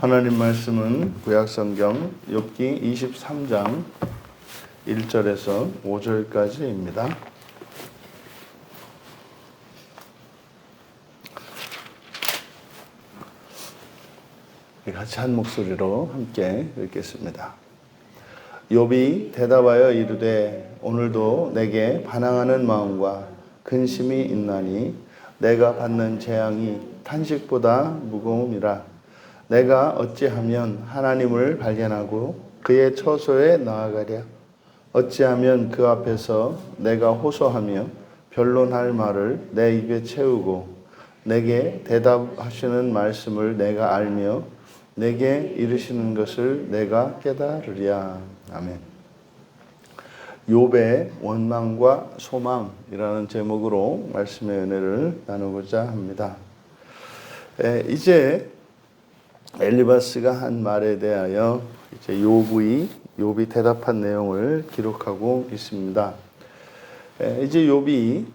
하나님 말씀은 구약성경 욥기 23장 1절에서 5절까지입니다. 같이 한 목소리로 함께 읽겠습니다. 욥이 대답하여 이르되 오늘도 내게 반항하는 마음과 근심이 있나니 내가 받는 재앙이 탄식보다 무거움이라. 내가 어찌하면 하나님을 발견하고 그의 처소에 나아가랴. 어찌하면 그 앞에서 내가 호소하며 변론할 말을 내 입에 채우고 내게 대답하시는 말씀을 내가 알며 내게 이르시는 것을 내가 깨달으랴. 아멘. 욥의 원망과 소망이라는 제목으로 말씀의 은혜를 나누고자 합니다. 이제 엘리바스가 한 말에 대하여 이제 욥이 대답한 내용을 기록하고 있습니다. 이제 욥이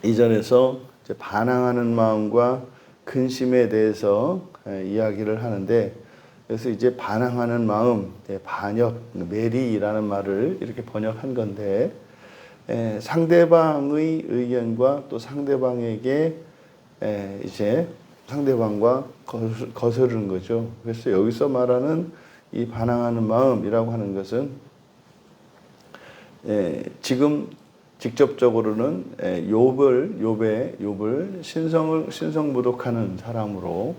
이전에서 이제 반항하는 마음과 근심에 대해서 이야기를 하는데, 그래서 이제 반항하는 마음, 반역, 메리라는 말을 이렇게 번역한 건데, 상대방의 의견과 또 상대방에게 이제 상대방과 거스르는 거죠. 그래서 여기서 말하는 이 반항하는 마음이라고 하는 것은 지금 직접적으로는 욥을 신성모독하는 사람으로,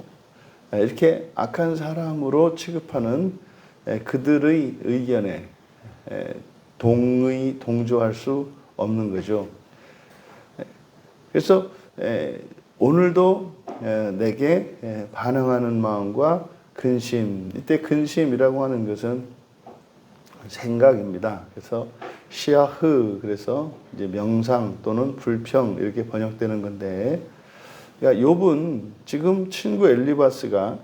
이렇게 악한 사람으로 취급하는 그들의 의견에 동조할 수 없는 거죠. 그래서 오늘도 내게 반응하는 마음과 근심, 이때 근심이라고 하는 것은 생각입니다. 그래서 시아흐, 그래서 이제 명상 또는 불평 이렇게 번역되는 건데, 그러니까 욥은 지금 친구 엘리바스가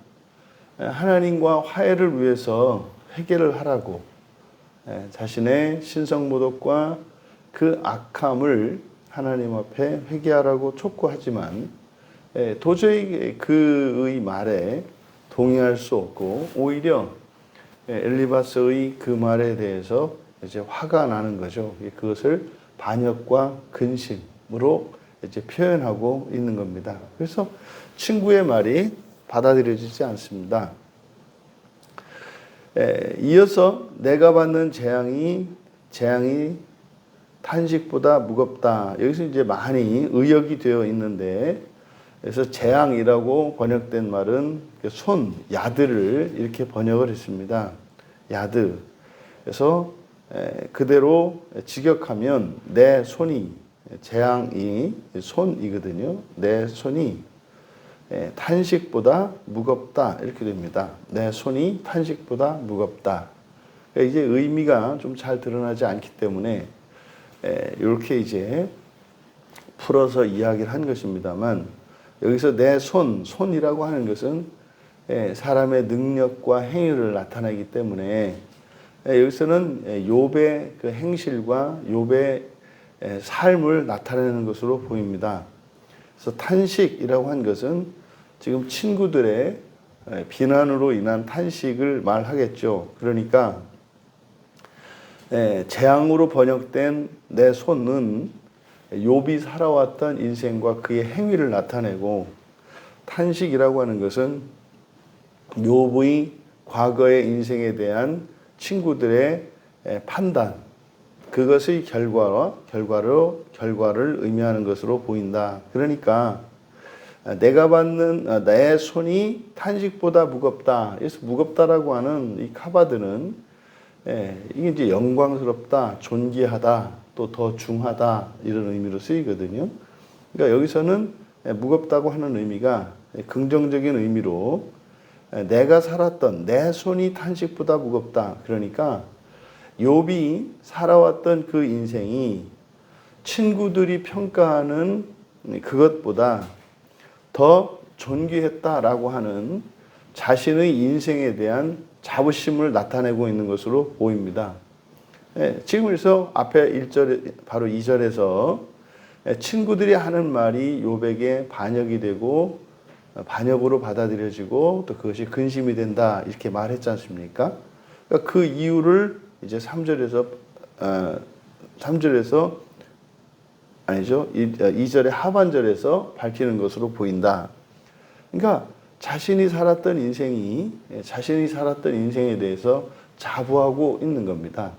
하나님과 화해를 위해서 회개를 하라고 자신의 신성모독과 그 악함을 하나님 앞에 회개하라고 촉구하지만 도저히 그의 말에 동의할 수 없고 오히려 엘리바스의 그 말에 대해서 이제 화가 나는 거죠. 그것을 반역과 근심으로 이제 표현하고 있는 겁니다. 그래서 친구의 말이 받아들여지지 않습니다. 이어서 내가 받는 재앙이 탄식보다 무겁다. 여기서 이제 많이 의역이 되어 있는데, 그래서 재앙이라고 번역된 말은 손, 야드를 이렇게 번역을 했습니다. 야드. 그래서 그대로 직역하면 내 손이, 재앙이 손이거든요. 내 손이 탄식보다 무겁다 이렇게 됩니다. 내 손이 탄식보다 무겁다. 그러니까 이제 의미가 좀 잘 드러나지 않기 때문에 이렇게 이제 풀어서 이야기를 한 것입니다만, 여기서 내 손이라고 하는 것은 사람의 능력과 행위를 나타내기 때문에 여기서는 욥의 그 행실과 욥의 삶을 나타내는 것으로 보입니다. 그래서 탄식이라고 한 것은 지금 친구들의 비난으로 인한 탄식을 말하겠죠. 그러니까 재앙으로 번역된 내 손은 욥이 살아왔던 인생과 그의 행위를 나타내고, 탄식이라고 하는 것은 욥의 과거의 인생에 대한 친구들의 판단, 그것의 결과를 의미하는 것으로 보인다. 그러니까 내가 받는 내 손이 탄식보다 무겁다. 그래서 무겁다라고 하는 이 카바드는 이게 이제 영광스럽다, 존귀하다, 또 더 중하다 이런 의미로 쓰이거든요. 그러니까 여기서는 무겁다고 하는 의미가 긍정적인 의미로 내가 살았던 내 손이 탄식보다 무겁다. 그러니까 욥이 살아왔던 그 인생이 친구들이 평가하는 그것보다 더 존귀했다라고 하는 자신의 인생에 대한 자부심을 나타내고 있는 것으로 보입니다. 지금 그래서 앞에 1절, 바로 2절에서 친구들이 하는 말이 욥에게 반역이 되고 반역으로 받아들여지고 또 그것이 근심이 된다 이렇게 말했지 않습니까? 그러니까 그 이유를 이제 3절에서 아니죠. 2절의 하반절에서 밝히는 것으로 보인다. 그러니까 자신이 살았던 인생에 대해서 자부하고 있는 겁니다.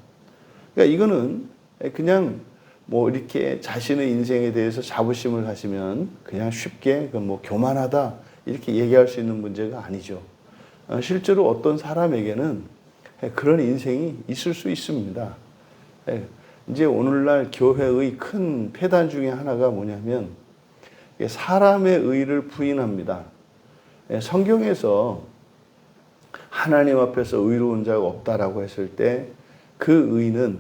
그러니까 이거는 그냥 뭐 이렇게 자신의 인생에 대해서 자부심을 가지면 그냥 쉽게 뭐 교만하다 이렇게 얘기할 수 있는 문제가 아니죠. 실제로 어떤 사람에게는 그런 인생이 있을 수 있습니다. 이제 오늘날 교회의 큰 폐단 중에 하나가 뭐냐면 사람의 의를 부인합니다. 성경에서 하나님 앞에서 의로운 자가 없다라고 했을 때 그 의는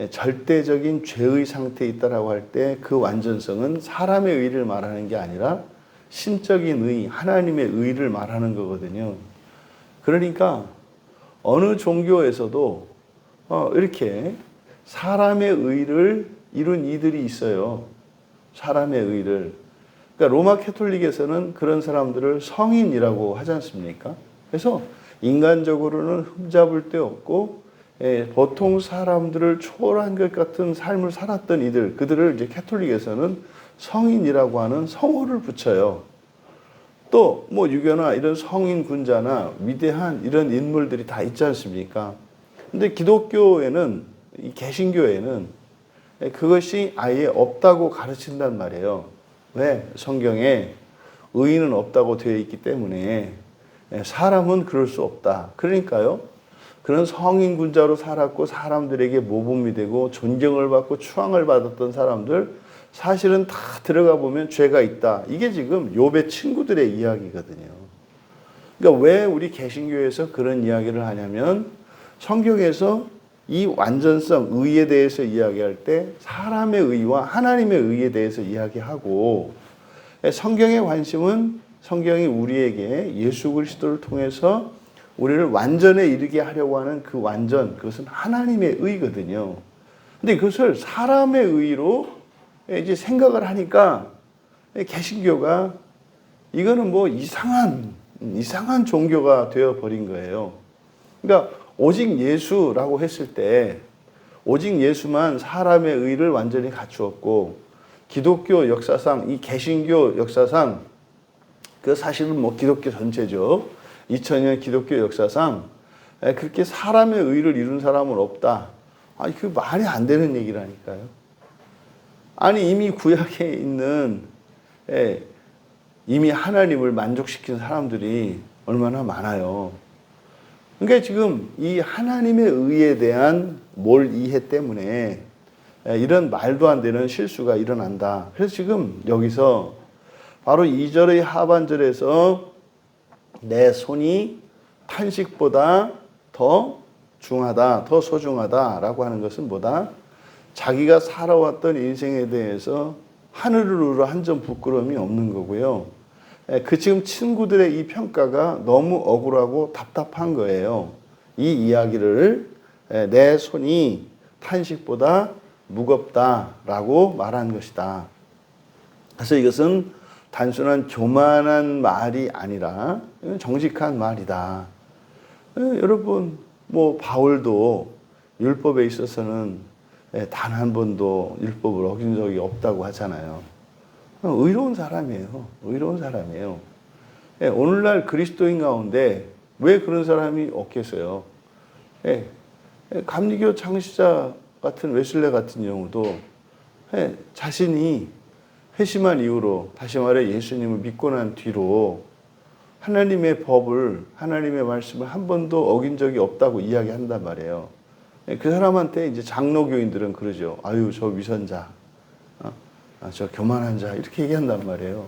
절대적인 죄의 상태에 있다라고 할 때 그 완전성은 사람의 의를 말하는 게 아니라 신적인 의, 하나님의 의를 말하는 거거든요. 그러니까 어느 종교에서도 이렇게 사람의 의를 이룬 이들이 있어요. 사람의 의를. 그러니까 로마 캐톨릭에서는 그런 사람들을 성인이라고 하지 않습니까? 그래서 인간적으로는 흠잡을 데 없고 보통 사람들을 초월한 것 같은 삶을 살았던 이들, 그들을 이제 캐톨릭에서는 성인이라고 하는 성호를 붙여요. 또 뭐 유교나 이런 성인 군자나 위대한 이런 인물들이 다 있지 않습니까? 근데 기독교에는, 이 개신교에는 그것이 아예 없다고 가르친단 말이에요. 왜? 성경에 의인은 없다고 되어 있기 때문에 사람은 그럴 수 없다. 그러니까요. 그런 성인 군자로 살았고 사람들에게 모범이 되고 존경을 받고 추앙을 받았던 사람들 사실은 다 들어가 보면 죄가 있다. 이게 지금 욥의 친구들의 이야기거든요. 그러니까 왜 우리 개신교에서 그런 이야기를 하냐면 성경에서 이 완전성, 의에 대해서 이야기할 때 사람의 의와 하나님의 의에 대해서 이야기하고 성경의 관심은 성경이 우리에게 예수 그리스도를 통해서 우리를 완전에 이르게 하려고 하는 그 완전, 그것은 하나님의 의거든요. 근데 그것을 사람의 의로 이제 생각을 하니까 개신교가 이거는 뭐 이상한 종교가 되어버린 거예요. 그러니까 오직 예수라고 했을 때 오직 예수만 사람의 의를 완전히 갖추었고 기독교 역사상, 이 개신교 역사상, 그 사실은 뭐 기독교 전체죠. 2000년 기독교 역사상 그렇게 사람의 의를 이룬 사람은 없다. 아니, 그 말이 안 되는 얘기라니까요. 아니, 이미 구약에 있는 이미 하나님을 만족시킨 사람들이 얼마나 많아요. 그러니까 지금 이 하나님의 의에 대한 몰 이해 때문에 이런 말도 안 되는 실수가 일어난다. 그래서 지금 여기서 바로 2절의 하반절에서 내 손이 탄식보다 더 중하다, 더 소중하다라고 하는 것은 뭐다? 자기가 살아왔던 인생에 대해서 하늘을 우러 한 점 부끄러움이 없는 거고요. 그 지금 친구들의 이 평가가 너무 억울하고 답답한 거예요. 이 이야기를 내 손이 탄식보다 무겁다라고 말한 것이다. 그래서 이것은 단순한 교만한 말이 아니라 정직한 말이다. 여러분, 뭐 바울도 율법에 있어서는 단 한 번도 율법을 어긴 적이 없다고 하잖아요. 의로운 사람이에요. 의로운 사람이에요. 오늘날 그리스도인 가운데 왜 그런 사람이 없겠어요? 감리교 창시자 같은 웨슬레 같은 경우도 자신이 회심한 이후로, 다시 말해 예수님을 믿고 난 뒤로 하나님의 법을, 하나님의 말씀을 한 번도 어긴 적이 없다고 이야기한단 말이에요. 그 사람한테 이제 장로교인들은 그러죠. 아유, 저 위선자, 저 교만한 자, 이렇게 얘기한단 말이에요.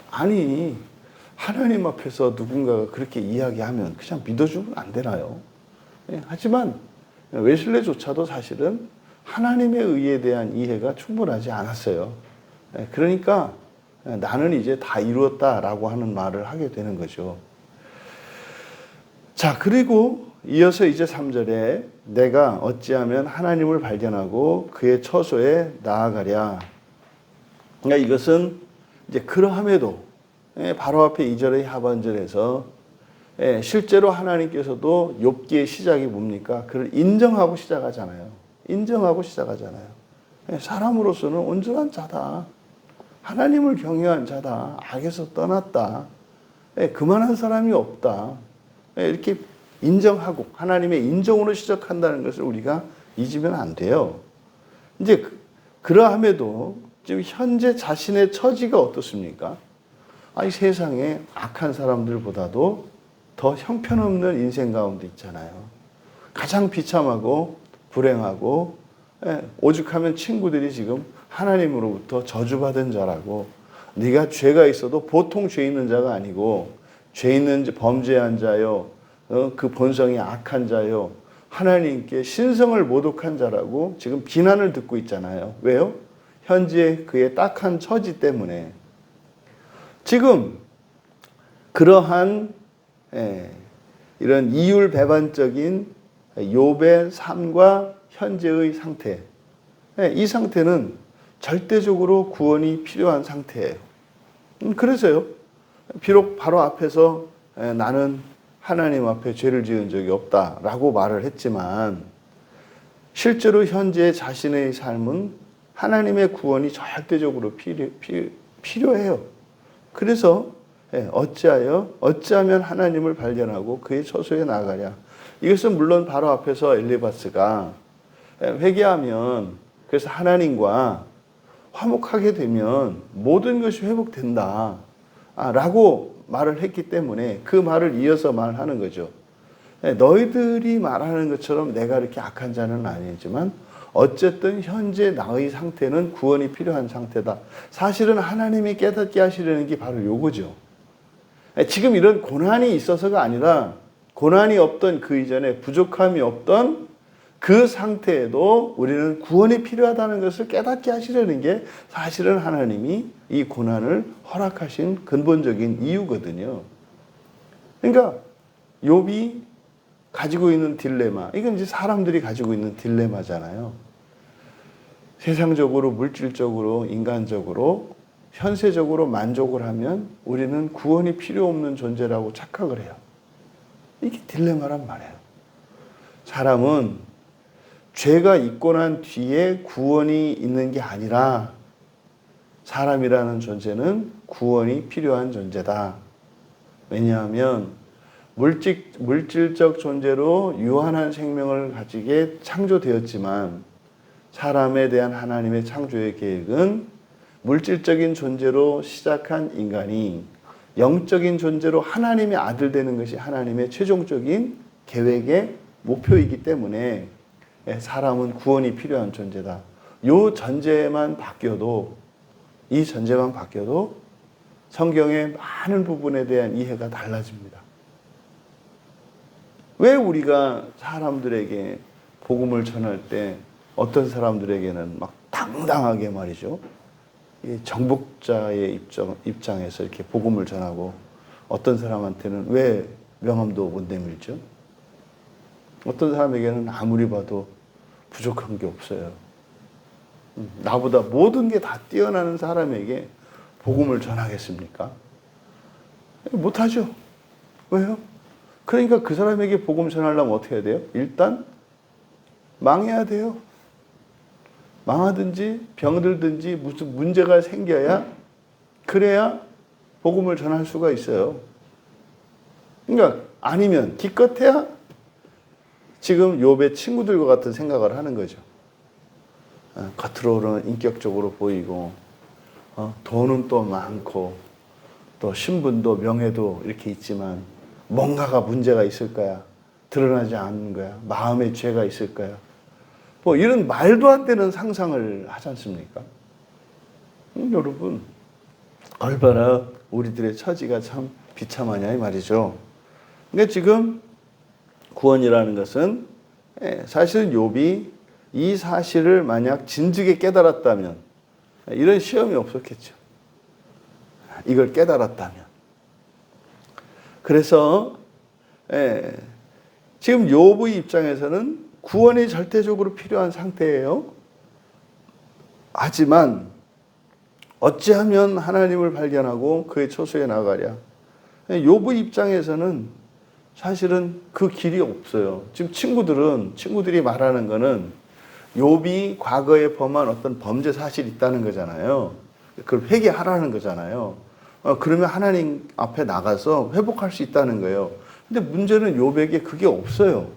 아니, 하나님 앞에서 누군가가 그렇게 이야기하면 그냥 믿어주면 안 되나요? 하지만 웨슬레조차도 사실은 하나님의 의에 대한 이해가 충분하지 않았어요. 그러니까 나는 이제 다 이루었다라고 하는 말을 하게 되는 거죠. 자, 그리고 이어서 이제 3절에 내가 어찌하면 하나님을 발견하고 그의 처소에 나아가랴. 그러니까 이것은 이제 그러함에도 바로 앞에 2절의 하반절에서 실제로 하나님께서도 욥기의 시작이 뭡니까? 그를 인정하고 시작하잖아요. 인정하고 시작하잖아요. 사람으로서는 온전한 자다. 하나님을 경외한 자다. 악에서 떠났다. 그만한 사람이 없다. 이렇게 인정하고 하나님의 인정으로 시작한다는 것을 우리가 잊으면 안 돼요. 이제 그러함에도 지금 현재 자신의 처지가 어떻습니까? 이 세상에 악한 사람들보다도 더 형편없는 인생 가운데 있잖아요. 가장 비참하고 불행하고 오죽하면 친구들이 지금 하나님으로부터 저주받은 자라고, 네가 죄가 있어도 보통 죄 있는 자가 아니고 죄 있는 범죄한 자요, 그 본성이 악한 자요, 하나님께 신성을 모독한 자라고 지금 비난을 듣고 있잖아요. 왜요? 현재 그의 딱한 처지 때문에. 지금 그러한 이런 이율배반적인 욥의 삶과 현재의 상태, 이 상태는 절대적으로 구원이 필요한 상태예요. 그래서요, 비록 바로 앞에서 나는 하나님 앞에 죄를 지은 적이 없다라고 말을 했지만 실제로 현재 자신의 삶은 하나님의 구원이 절대적으로 필요해요. 그래서 어찌하면 하나님을 발견하고 그의 처소에 나아가랴. 이것은 물론 바로 앞에서 엘리바스가 회개하면, 그래서 하나님과 화목하게 되면 모든 것이 회복된다 라고 말을 했기 때문에 그 말을 이어서 말하는 거죠. 너희들이 말하는 것처럼 내가 이렇게 악한 자는 아니지만 어쨌든 현재 나의 상태는 구원이 필요한 상태다. 사실은 하나님이 깨닫게 하시려는 게 바로 요거죠. 지금 이런 고난이 있어서가 아니라 고난이 없던 그 이전에 부족함이 없던 그 상태에도 우리는 구원이 필요하다는 것을 깨닫게 하시려는 게 사실은 하나님이 이 고난을 허락하신 근본적인 이유거든요. 그러니까 욥이 가지고 있는 딜레마, 이건 이제 사람들이 가지고 있는 딜레마잖아요. 세상적으로, 물질적으로, 인간적으로, 현세적으로 만족을 하면 우리는 구원이 필요 없는 존재라고 착각을 해요. 이게 딜레마란 말이에요. 사람은 죄가 있고 난 뒤에 구원이 있는 게 아니라 사람이라는 존재는 구원이 필요한 존재다. 왜냐하면 물질적 존재로 유한한 생명을 가지게 창조되었지만 사람에 대한 하나님의 창조의 계획은 물질적인 존재로 시작한 인간이 영적인 존재로 하나님의 아들 되는 것이 하나님의 최종적인 계획의 목표이기 때문에 사람은 구원이 필요한 존재다. 이 전제만 바뀌어도 성경의 많은 부분에 대한 이해가 달라집니다. 왜 우리가 사람들에게 복음을 전할 때 어떤 사람들에게는 막 당당하게 말이죠, 정복자의 입장에서 이렇게 복음을 전하고 어떤 사람한테는 왜 명함도 못 내밀죠? 어떤 사람에게는 아무리 봐도 부족한 게 없어요. 나보다 모든 게 다 뛰어나는 사람에게 복음을 전하겠습니까? 못하죠. 왜요? 그러니까 그 사람에게 복음 전하려면 어떻게 해야 돼요? 일단 망해야 돼요. 망하든지 병들든지 무슨 문제가 생겨야, 그래야 복음을 전할 수가 있어요. 그러니까 아니면 기껏해야 지금 욥의 친구들과 같은 생각을 하는 거죠. 겉으로는 인격적으로 보이고 돈은 또 많고 또 신분도 명예도 이렇게 있지만 뭔가가 문제가 있을 거야. 드러나지 않는 거야. 마음에 죄가 있을 거야. 뭐 이런 말도 안 되는 상상을 하지 않습니까? 여러분, 얼마나 우리들의 처지가 참 비참하냐 이 말이죠. 그러니까 지금 구원이라는 것은 사실 욥이 이 사실을 만약 진즉에 깨달았다면 이런 시험이 없었겠죠. 이걸 깨달았다면. 그래서 지금 욥의 입장에서는 구원이 절대적으로 필요한 상태예요. 하지만 어찌하면 하나님을 발견하고 그의 처소에 나가랴. 욥의 입장에서는 사실은 그 길이 없어요. 지금 친구들이 말하는 거는 욥이 과거에 범한 어떤 범죄 사실이 있다는 거잖아요. 그걸 회개하라는 거잖아요. 그러면 하나님 앞에 나가서 회복할 수 있다는 거예요. 근데 문제는 욥에게 그게 없어요.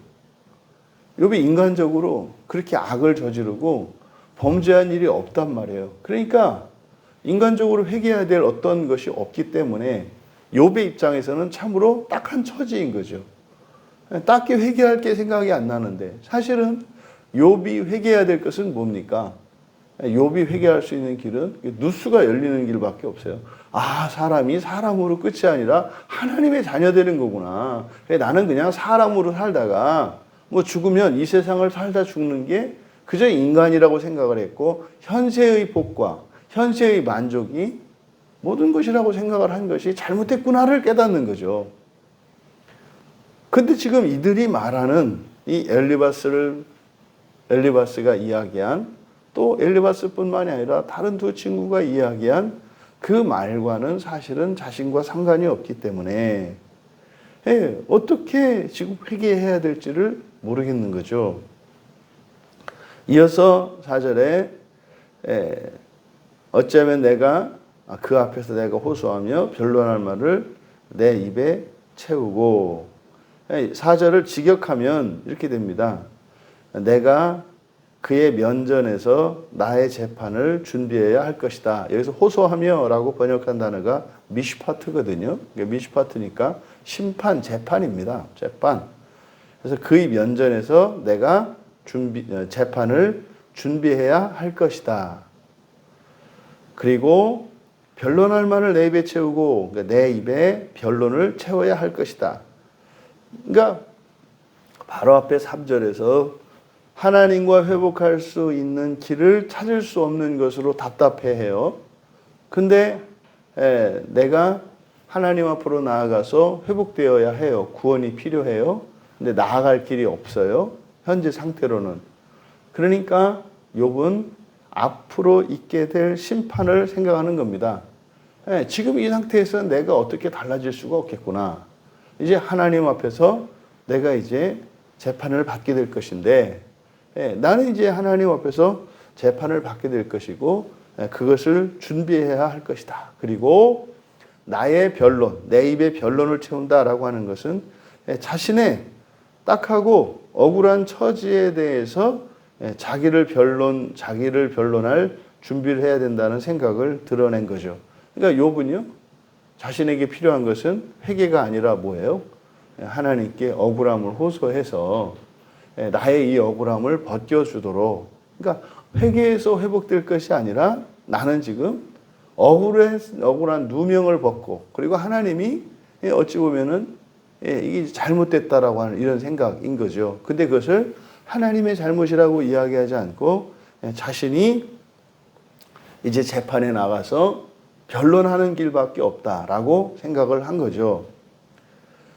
욥이 인간적으로 그렇게 악을 저지르고 범죄한 일이 없단 말이에요. 그러니까 인간적으로 회개해야 될 어떤 것이 없기 때문에 욥의 입장에서는 참으로 딱한 처지인 거죠. 딱히 회개할 게 생각이 안 나는데 사실은 욥이 회개해야 될 것은 뭡니까? 욥이 회개할 수 있는 길은 누수가 열리는 길밖에 없어요. 아, 사람이 사람으로 끝이 아니라 하나님의 자녀 되는 거구나. 나는 그냥 사람으로 살다가 뭐 죽으면 이 세상을 살다 죽는 게 그저 인간이라고 생각을 했고 현세의 복과 현세의 만족이 모든 것이라고 생각을 한 것이 잘못됐구나를 깨닫는 거죠. 근데 지금 이들이 말하는 이 엘리바스가 이야기한 또 엘리바스뿐만이 아니라 다른 두 친구가 이야기한 그 말과는 사실은 자신과 상관이 없기 때문에 어떻게 지금 회개해야 될지를 모르겠는 거죠. 이어서 4절에 어쩌면 내가 그 앞에서 내가 호소하며 변론할 말을 내 입에 채우고 4절을 직역하면 이렇게 됩니다. 내가 그의 면전에서 나의 재판을 준비해야 할 것이다. 여기서 호소하며 라고 번역한 단어가 미슈파트거든요. 미슈파트니까 심판, 재판입니다. 재판. 그래서 그의 면전에서 내가 재판을 준비해야 할 것이다. 그리고 변론할 말을 내 입에 채우고 그러니까 내 입에 변론을 채워야 할 것이다. 그러니까 바로 앞에 3절에서 하나님과 회복할 수 있는 길을 찾을 수 없는 것으로 답답해해요. 근데 내가 하나님 앞으로 나아가서 회복되어야 해요. 구원이 필요해요. 근데 나아갈 길이 없어요. 현재 상태로는. 그러니까 욥은 앞으로 있게 될 심판을 생각하는 겁니다. 지금 이 상태에서 내가 어떻게 달라질 수가 없겠구나. 이제 하나님 앞에서 내가 이제 재판을 받게 될 것인데 나는 이제 하나님 앞에서 재판을 받게 될 것이고 그것을 준비해야 할 것이다. 그리고 나의 변론, 내 입에 변론을 채운다라고 하는 것은 자신의 딱하고 억울한 처지에 대해서 자기를 변론할 준비를 해야 된다는 생각을 드러낸 거죠. 그러니까 욥은요, 자신에게 필요한 것은 회개가 아니라 뭐예요? 하나님께 억울함을 호소해서 나의 이 억울함을 벗겨주도록, 그러니까 회개해서 회복될 것이 아니라 나는 지금 억울한 누명을 벗고 그리고 하나님이 어찌 보면은 이게 잘못됐다라고 하는 이런 생각인 거죠. 근데 그것을 하나님의 잘못이라고 이야기하지 않고 자신이 이제 재판에 나가서 변론하는 길밖에 없다라고 생각을 한 거죠.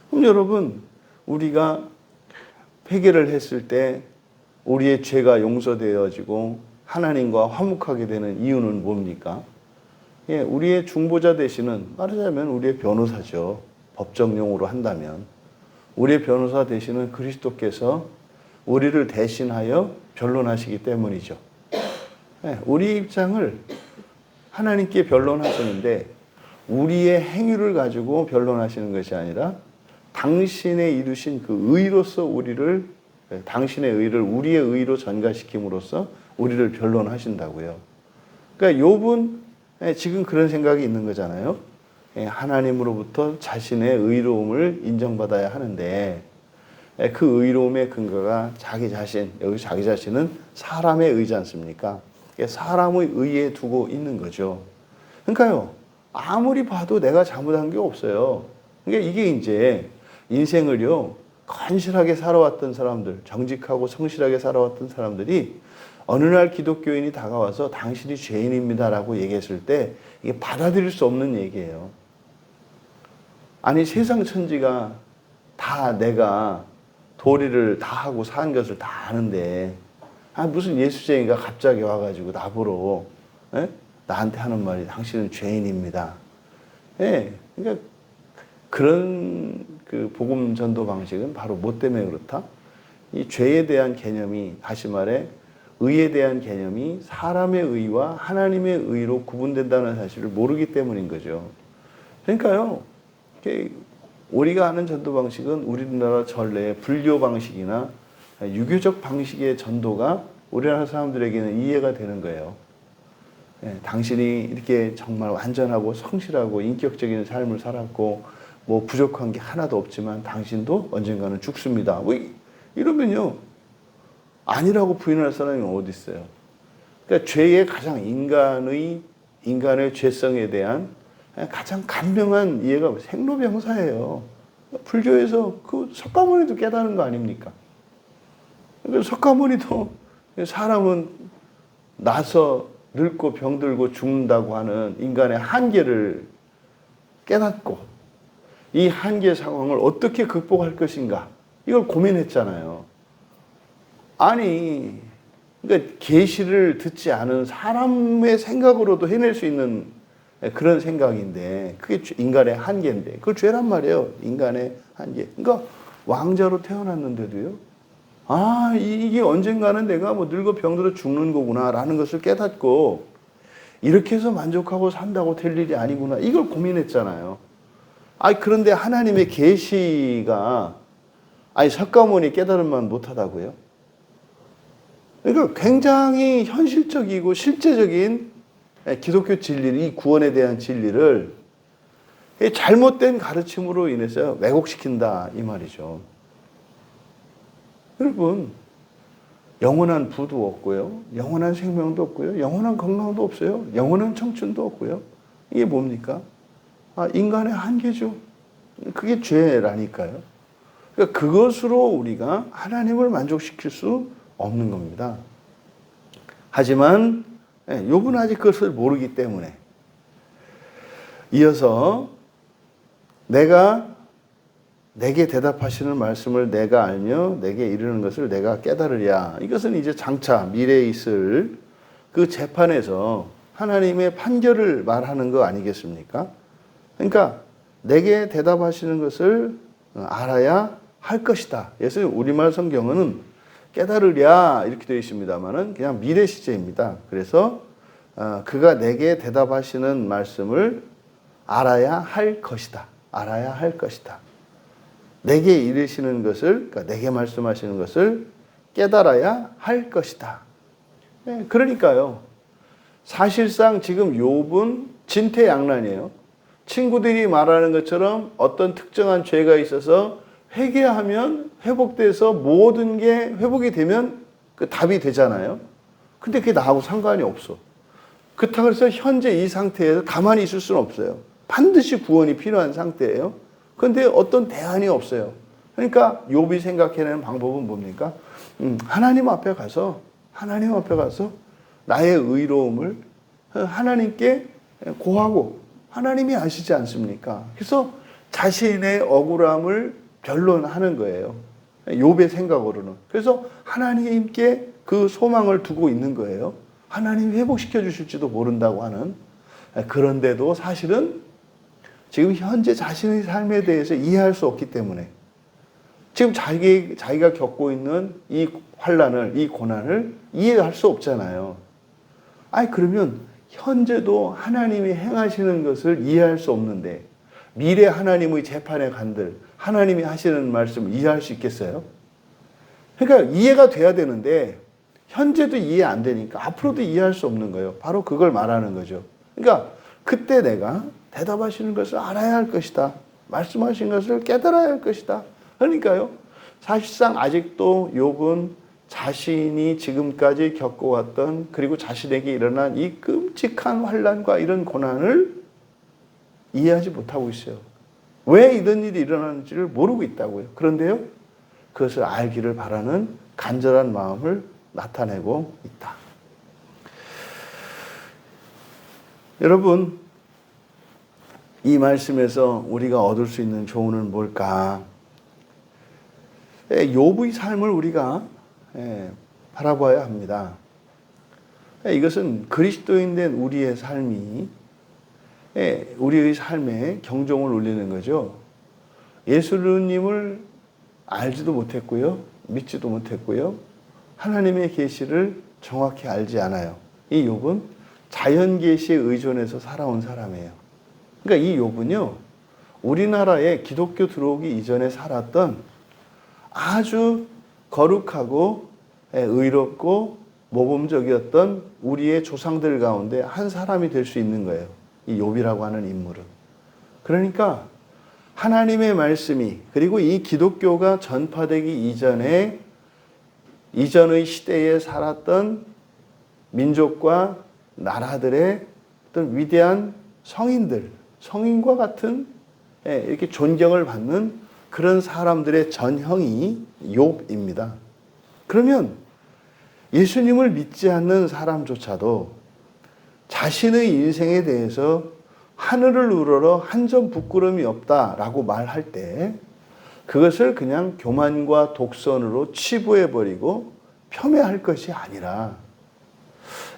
그럼 여러분, 우리가 회개를 했을 때 우리의 죄가 용서되어지고 하나님과 화목하게 되는 이유는 뭡니까? 우리의 중보자 되시는, 말하자면 우리의 변호사죠. 법정용어로 한다면 우리의 변호사 되시는 그리스도께서 우리를 대신하여 변론하시기 때문이죠. 우리 입장을 하나님께 변론하시는데 우리의 행위를 가지고 변론하시는 것이 아니라 당신의 이루신 그 의로서 당신의 의를 우리의 의로 전가시킴으로써 우리를 변론하신다고요. 그러니까 욥은 지금 그런 생각이 있는 거잖아요. 하나님으로부터 자신의 의로움을 인정받아야 하는데 그 의로움의 근거가 자기 자신, 여기 자기 자신은 사람의 의지 않습니까? 사람의 의에 두고 있는 거죠. 그러니까요, 아무리 봐도 내가 잘못한 게 없어요. 그러니까 이게 이제 인생을요, 건실하게 살아왔던 사람들, 정직하고 성실하게 살아왔던 사람들이 어느 날 기독교인이 다가와서 당신이 죄인입니다라고 얘기했을 때 이게 받아들일 수 없는 얘기예요. 아니, 세상 천지가 다 내가 도리를 다 하고 산 것을 다 아는데 무슨 예수쟁이가 갑자기 와가지고 나보러 나한테 하는 말이 당신은 죄인입니다. 예, 그러니까 그런 그 복음 전도 방식은 바로 뭐 때문에 그렇다? 이 죄에 대한 개념이, 다시 말해 의에 대한 개념이 사람의 의와 하나님의 의로 구분된다는 사실을 모르기 때문인 거죠. 그러니까요, 우리가 하는 전도 방식은 우리나라 전례의 불교 방식이나 유교적 방식의 전도가 우리나라 사람들에게는 이해가 되는 거예요. 당신이 이렇게 정말 완전하고 성실하고 인격적인 삶을 살았고 뭐 부족한 게 하나도 없지만 당신도 언젠가는 죽습니다. 뭐 이러면요, 아니라고 부인할 사람이 어디 있어요? 그러니까 죄의 가장 인간의 죄성에 대한 가장 간명한 이해가 생로병사예요. 불교에서 그 석가모니도 깨달은 거 아닙니까? 그러니까 석가모니도 사람은 나서 늙고 병들고 죽는다고 하는 인간의 한계를 깨닫고 이 한계 상황을 어떻게 극복할 것인가, 이걸 고민했잖아요. 아니, 그러니까 계시를 듣지 않은 사람의 생각으로도 해낼 수 있는 그런 생각인데, 그게 인간의 한계인데, 그걸 죄란 말이에요. 인간의 한계. 그러니까 왕자로 태어났는데도요, 아, 이게 언젠가는 내가 뭐 늙어 병들어 죽는 거구나라는 것을 깨닫고 이렇게 해서 만족하고 산다고 될 일이 아니구나, 이걸 고민했잖아요. 그런데 하나님의 계시가 석가모니 깨달음만 못하다고요? 그러니까 굉장히 현실적이고 실제적인 기독교 진리, 이 구원에 대한 진리를 잘못된 가르침으로 인해서 왜곡시킨다, 이 말이죠. 여러분, 영원한 부도 없고요, 영원한 생명도 없고요, 영원한 건강도 없어요, 영원한 청춘도 없고요. 이게 뭡니까? 인간의 한계죠. 그게 죄라니까요. 그러니까 그것으로 우리가 하나님을 만족시킬 수 없는 겁니다. 하지만 욥은 아직 그것을 모르기 때문에 이어서 내게 대답하시는 말씀을 내가 알며 내게 이르는 것을 내가 깨달으랴. 이것은 이제 장차 미래에 있을 그 재판에서 하나님의 판결을 말하는 거 아니겠습니까? 그러니까 내게 대답하시는 것을 알아야 할 것이다. 그래서 우리말 성경은 깨달으랴 이렇게 되어 있습니다만은 그냥 미래 시제입니다. 그래서 그가 내게 대답하시는 말씀을 알아야 할 것이다. 알아야 할 것이다. 내게 이르시는 것을, 그러니까 내게 말씀하시는 것을 깨달아야 할 것이다. 그러니까요, 사실상 지금 욥은 진퇴양난이에요. 친구들이 말하는 것처럼 어떤 특정한 죄가 있어서 회개하면 회복돼서 모든 게 회복이 되면 그 답이 되잖아요. 근데 그게 나하고 상관이 없어. 그렇다고 해서 현재 이 상태에서 가만히 있을 수는 없어요. 반드시 구원이 필요한 상태예요. 그런데 어떤 대안이 없어요. 그러니까 욥이 생각해내는 방법은 뭡니까? 하나님 앞에 가서 나의 의로움을 하나님께 고하고, 하나님이 아시지 않습니까? 그래서 자신의 억울함을 변론하는 거예요. 욥의 생각으로는. 그래서 하나님께 그 소망을 두고 있는 거예요. 하나님이 회복시켜 주실지도 모른다고 하는. 그런데도 사실은 지금 현재 자신의 삶에 대해서 이해할 수 없기 때문에 지금 자기가 겪고 있는 이 환난을, 이 고난을 이해할 수 없잖아요. 그러면 현재도 하나님이 행하시는 것을 이해할 수 없는데 미래 하나님의 재판에 간들 하나님이 하시는 말씀을 이해할 수 있겠어요? 그러니까 이해가 돼야 되는데 현재도 이해 안 되니까 앞으로도 이해할 수 없는 거예요. 바로 그걸 말하는 거죠. 그러니까 그때 내가 대답하시는 것을 알아야 할 것이다. 말씀하신 것을 깨달아야 할 것이다. 그러니까요, 사실상 아직도 욥은 자신이 지금까지 겪어왔던, 그리고 자신에게 일어난 이 끔찍한 환난과 이런 고난을 이해하지 못하고 있어요. 왜 이런 일이 일어나는지를 모르고 있다고요. 그런데요, 그것을 알기를 바라는 간절한 마음을 나타내고 있다. 여러분, 이 말씀에서 우리가 얻을 수 있는 교훈은 뭘까? 욥의 삶을 우리가 바라봐야 합니다. 이것은 그리스도인 된 우리의 삶이 우리의 삶에 경종을 울리는 거죠. 예수님을 알지도 못했고요. 믿지도 못했고요. 하나님의 계시를 정확히 알지 않아요. 이 욥은 자연 계시에 의존해서 살아온 사람이에요. 그러니까 이 욥은요, 우리나라에 기독교 들어오기 이전에 살았던 아주 거룩하고 의롭고 모범적이었던 우리의 조상들 가운데 한 사람이 될 수 있는 거예요. 이 욥이라고 하는 인물은. 그러니까 하나님의 말씀이, 그리고 이 기독교가 전파되기 이전의 시대에 살았던 민족과 나라들의 어떤 위대한 성인과 같은 이렇게 존경을 받는 그런 사람들의 전형이 욥입니다. 그러면 예수님을 믿지 않는 사람조차도 자신의 인생에 대해서 하늘을 우러러 한 점 부끄러움이 없다라고 말할 때 그것을 그냥 교만과 독선으로 치부해버리고 폄훼할 것이 아니라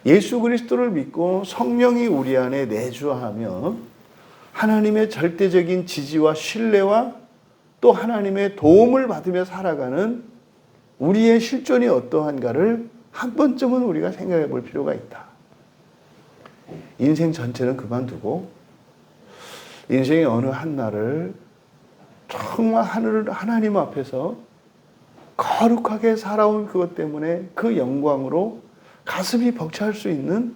예수 그리스도를 믿고 성령이 우리 안에 내주하며 하나님의 절대적인 지지와 신뢰와 또 하나님의 도움을 받으며 살아가는 우리의 실존이 어떠한가를 한 번쯤은 우리가 생각해 볼 필요가 있다. 인생 전체는 그만두고 인생의 어느 한 날을 정말 하나님 앞에서 거룩하게 살아온 그것 때문에 그 영광으로 가슴이 벅찰 수 있는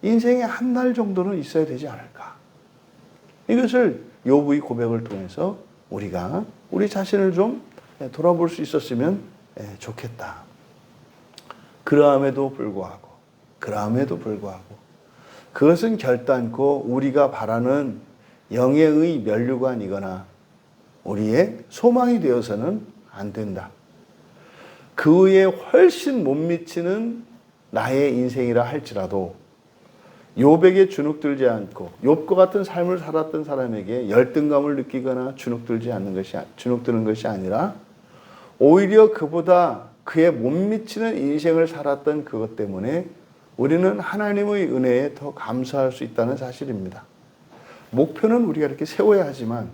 인생의 한 날 정도는 있어야 되지 않을까. 이것을 욥의 고백을 통해서 우리가 우리 자신을 좀 돌아볼 수 있었으면 좋겠다. 그러함에도 불구하고 그것은 결단코 우리가 바라는 영예의 면류관이거나 우리의 소망이 되어서는 안 된다. 그 위에 훨씬 못 미치는 나의 인생이라 할지라도 욥에게 주눅들지 않고 욥과 같은 삶을 살았던 사람에게 열등감을 느끼거나 주눅드는 것이 아니라 오히려 그보다 그에 못 미치는 인생을 살았던 그것 때문에 우리는 하나님의 은혜에 더 감사할 수 있다는 사실입니다. 목표는 우리가 이렇게 세워야 하지만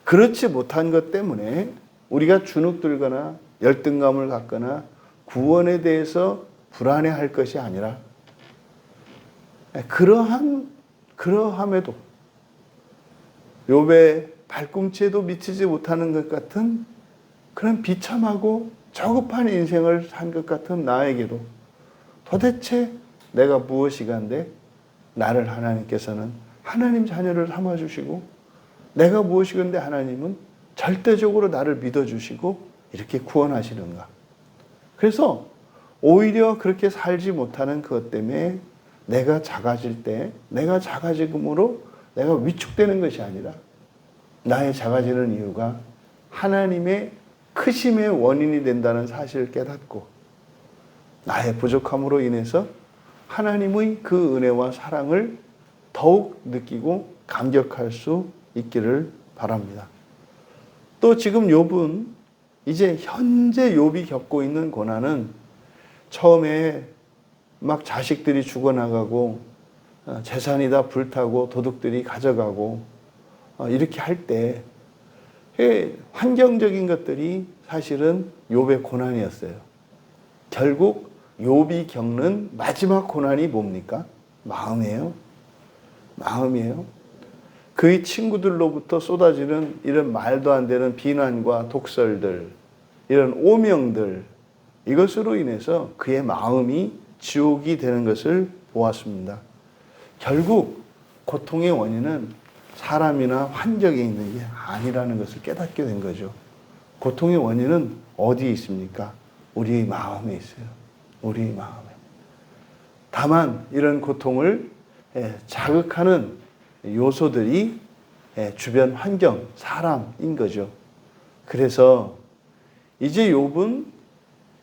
그렇지 못한 것 때문에 우리가 주눅들거나 열등감을 갖거나 구원에 대해서 불안해할 것이 아니라 그러함에도 욥의 발꿈치에도 미치지 못하는 것 같은 그런 비참하고 저급한 인생을 산 것 같은 나에게도 도대체 내가 무엇이간데 나를 하나님께서는 하나님 자녀를 삼아주시고 내가 무엇이건데 하나님은 절대적으로 나를 믿어주시고 이렇게 구원하시는가. 그래서 오히려 그렇게 살지 못하는 그것 때문에 내가 작아질 때 내가 작아짐으로 내가 위축되는 것이 아니라 나의 작아지는 이유가 하나님의 크심의 원인이 된다는 사실을 깨닫고 나의 부족함으로 인해서 하나님의 그 은혜와 사랑을 더욱 느끼고 감격할 수 있기를 바랍니다. 또 지금 욥은 이제 현재 욥이 겪고 있는 고난은 처음에 막 자식들이 죽어나가고 재산이 다 불타고 도둑들이 가져가고 이렇게 할 때 환경적인 것들이 사실은 욥의 고난이었어요. 결국 욥이 겪는 마지막 고난이 뭡니까? 마음이에요. 그의 친구들로부터 쏟아지는 이런 말도 안 되는 비난과 독설들, 이런 오명들, 이것으로 인해서 그의 마음이 지옥이 되는 것을 보았습니다. 결국 고통의 원인은 사람이나 환경에 있는 게 아니라는 것을 깨닫게 된 거죠. 고통의 원인은 어디에 있습니까? 우리의 마음에 있어요. 우리의 마음에. 다만 이런 고통을 자극하는 요소들이 주변 환경, 사람인 거죠. 그래서 이제 욥은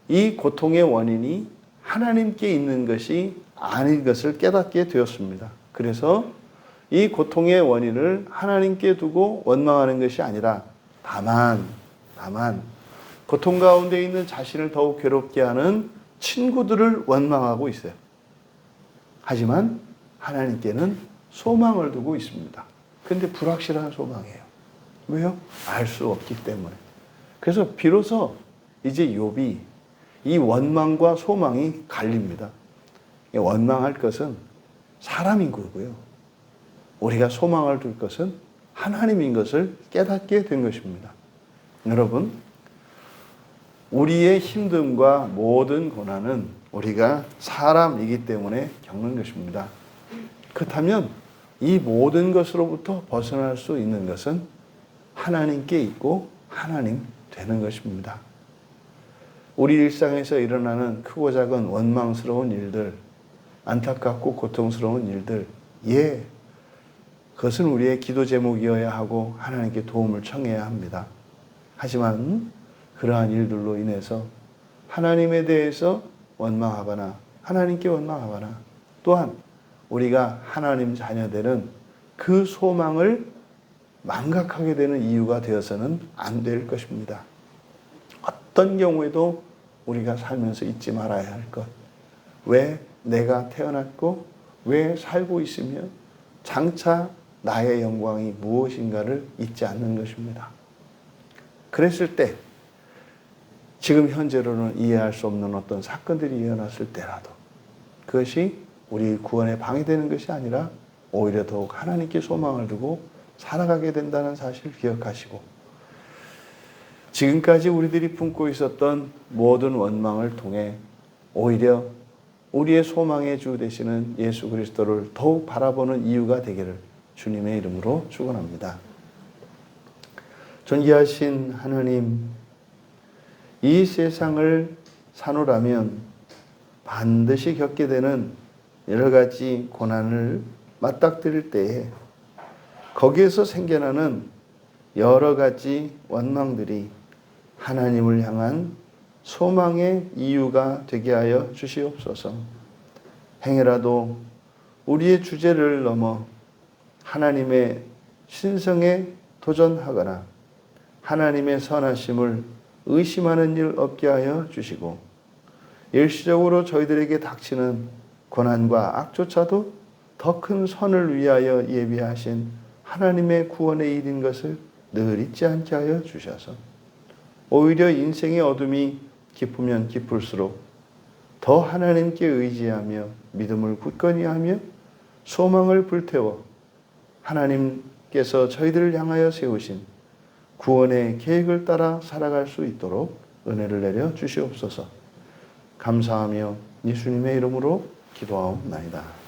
이 고통의 원인이 하나님께 있는 것이 아닌 것을 깨닫게 되었습니다. 그래서 이 고통의 원인을 하나님께 두고 원망하는 것이 아니라 다만 고통 가운데 있는 자신을 더욱 괴롭게 하는 친구들을 원망하고 있어요. 하지만 하나님께는 소망을 두고 있습니다. 근데 불확실한 소망이에요. 왜요? 알 수 없기 때문에. 그래서 비로소 이제 욥이 이 원망과 소망이 갈립니다. 원망할 것은 사람인 거고요. 우리가 소망을 둘 것은 하나님인 것을 깨닫게 된 것입니다. 여러분, 우리의 힘듦과 모든 고난은 우리가 사람이기 때문에 겪는 것입니다. 그렇다면 이 모든 것으로부터 벗어날 수 있는 것은 하나님께 있고 하나님 되는 것입니다. 우리 일상에서 일어나는 크고 작은 원망스러운 일들, 안타깝고 고통스러운 일들, 그것은 우리의 기도 제목이어야 하고 하나님께 도움을 청해야 합니다. 하지만 그러한 일들로 인해서 하나님에 대해서 원망하거나 하나님께 원망하거나 또한 우리가 하나님 자녀되는 그 소망을 망각하게 되는 이유가 되어서는 안 될 것입니다. 어떤 경우에도 우리가 살면서 잊지 말아야 할 것. 왜 내가 태어났고 왜 살고 있으며 장차 나의 영광이 무엇인가를 잊지 않는 것입니다. 그랬을 때 지금 현재로는 이해할 수 없는 어떤 사건들이 일어났을 때라도 그것이 우리 구원에 방해되는 것이 아니라 오히려 더욱 하나님께 소망을 두고 살아가게 된다는 사실을 기억하시고 지금까지 우리들이 품고 있었던 모든 원망을 통해 오히려 우리의 소망의 주 되시는 예수 그리스도를 더욱 바라보는 이유가 되기를 주님의 이름으로 축원합니다. 존귀하신 하나님, 이 세상을 사노라면 반드시 겪게 되는 여러 가지 고난을 맞닥뜨릴 때에 거기에서 생겨나는 여러 가지 원망들이 하나님을 향한 소망의 이유가 되게 하여 주시옵소서. 행여라도 우리의 주제를 넘어 하나님의 신성에 도전하거나 하나님의 선하심을 의심하는 일 없게 하여 주시고 일시적으로 저희들에게 닥치는 고난과 악조차도 더 큰 선을 위하여 예비하신 하나님의 구원의 일인 것을 늘 잊지 않게 하여 주셔서 오히려 인생의 어둠이 깊으면 깊을수록 더 하나님께 의지하며 믿음을 굳건히 하며 소망을 불태워 하나님께서 저희들을 향하여 세우신 구원의 계획을 따라 살아갈 수 있도록 은혜를 내려 주시옵소서. 감사하며 예수님의 이름으로 기도하옵나이다.